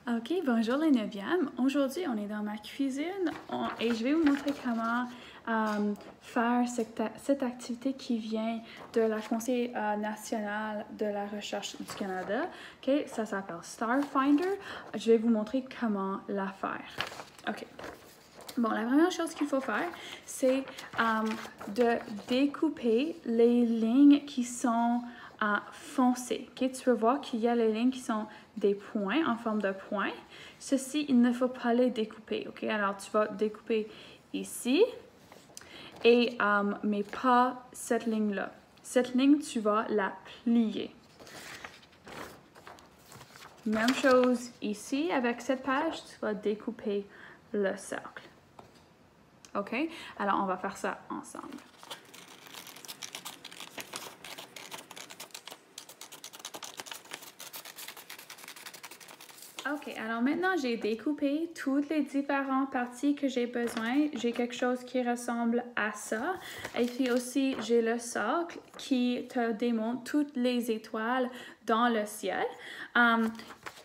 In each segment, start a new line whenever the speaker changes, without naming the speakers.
Ok, bonjour les 9e. Aujourd'hui, on est dans ma cuisine et je vais vous montrer comment faire cette activité qui vient de la Conseil national de la recherche du Canada. Ok, ça s'appelle Starfinder. Je vais vous montrer comment la faire. Ok. Bon, la première chose qu'il faut faire, c'est de découper les lignes qui sont foncées. Okay? Tu peux voir qu'il y a les lignes qui sont des points, en forme de points. Ceci, il ne faut pas les découper. Okay? Alors, tu vas découper ici, et, mais pas cette ligne-là. Cette ligne, tu vas la plier. Même chose ici, avec cette page, tu vas découper le cercle. OK? Alors, on va faire ça ensemble. OK, alors maintenant, j'ai découpé toutes les différentes parties que j'ai besoin. J'ai quelque chose qui ressemble à ça. Et puis aussi, j'ai le socle qui te démontre toutes les étoiles dans le ciel.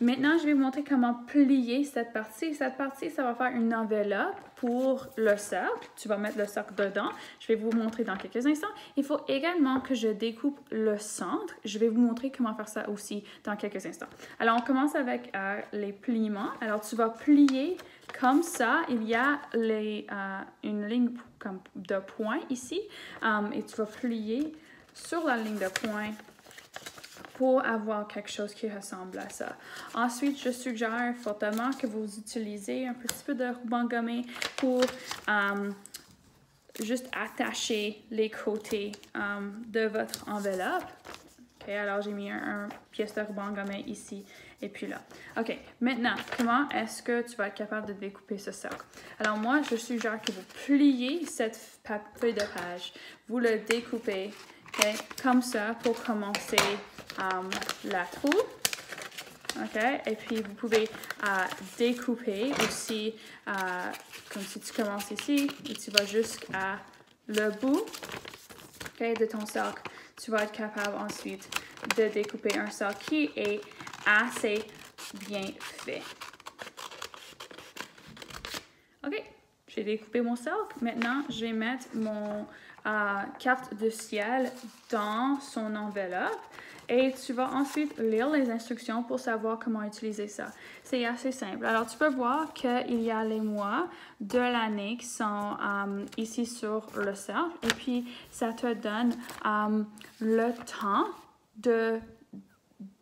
Maintenant, je vais vous montrer comment plier cette partie. Cette partie, ça va faire une enveloppe pour le cercle. Tu vas mettre le cercle dedans. Je vais vous montrer dans quelques instants. Il faut également que je découpe le centre. Je vais vous montrer comment faire ça aussi dans quelques instants. Alors, on commence avec les pliements. Alors, tu vas plier comme ça. Il y a une ligne comme de points ici. Et tu vas plier sur la ligne de points pour avoir quelque chose qui ressemble à ça. Ensuite, je suggère fortement que vous utilisez un petit peu de ruban gommé pour juste attacher les côtés de votre enveloppe. OK, alors j'ai mis une pièce de ruban gommé ici et puis là. OK, maintenant, comment est-ce que tu vas être capable de découper ce cercle? Alors moi, je suggère que vous pliez cette feuille de page. Vous le découpez, okay, comme ça pour commencer la trou. OK, et puis vous pouvez découper aussi, comme si tu commences ici et tu vas jusqu'à le bout, okay, de ton cercle. Tu vas être capable ensuite de découper un cercle qui est assez bien fait. OK, j'ai découpé mon cercle. Maintenant, je vais mettre mon carte de ciel dans son enveloppe. Et tu vas ensuite lire les instructions pour savoir comment utiliser ça. C'est assez simple. Alors, tu peux voir qu'il y a les mois de l'année qui sont ici sur le cercle. Et puis, ça te donne le temps de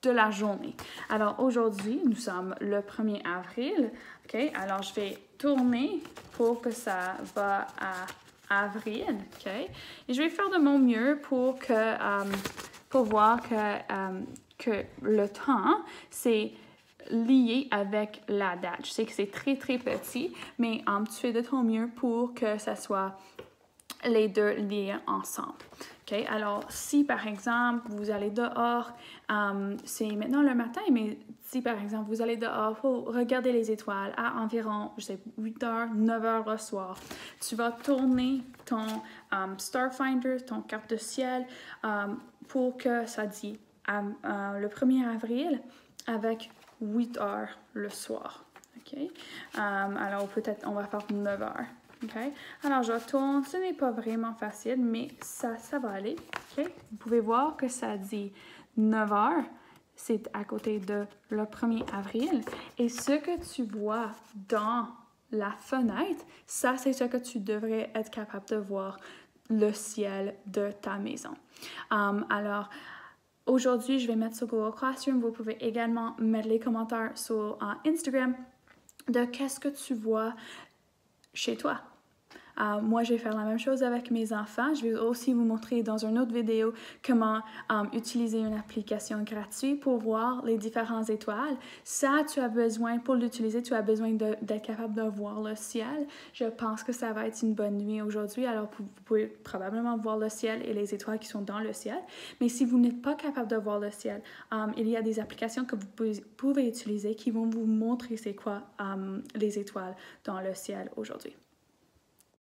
la journée. Alors, aujourd'hui, nous sommes le 1er avril. OK? Alors, je vais tourner pour que ça va à avril. OK? Et je vais faire de mon mieux pour voir que le temps, c'est lié avec la date. Je sais que c'est très, très petit, mais tu fais de ton mieux pour que ça soit les deux liés ensemble. Okay? Alors, si par exemple, vous allez dehors, c'est maintenant le matin, mais si par exemple, vous allez dehors pour regarder les étoiles à environ, je sais, 8h, 9h le soir, tu vas tourner ton Starfinder, ton carte de ciel, pour que ça dit le 1er avril avec 8h le soir. Okay? Alors, peut-être on va faire 9h. Okay? Alors, je tourne. Ce n'est pas vraiment facile, mais ça va aller. Okay? Vous pouvez voir que ça dit 9h. C'est à côté de le 1er avril. Et ce que tu vois dans la fenêtre, ça, c'est ce que tu devrais être capable de voir le ciel de ta maison. Alors, aujourd'hui, je vais mettre sur Google Classroom. Vous pouvez également mettre les commentaires sur Instagram de qu'est-ce que tu vois chez toi. Moi, je vais faire la même chose avec mes enfants. Je vais aussi vous montrer dans une autre vidéo comment utiliser une application gratuite pour voir les différentes étoiles. Ça, tu as besoin, pour l'utiliser, tu as besoin d'être capable de voir le ciel. Je pense que ça va être une bonne nuit aujourd'hui. Alors, vous pouvez probablement voir le ciel et les étoiles qui sont dans le ciel. Mais si vous n'êtes pas capable de voir le ciel, il y a des applications que vous pouvez utiliser qui vont vous montrer c'est quoi les étoiles dans le ciel aujourd'hui.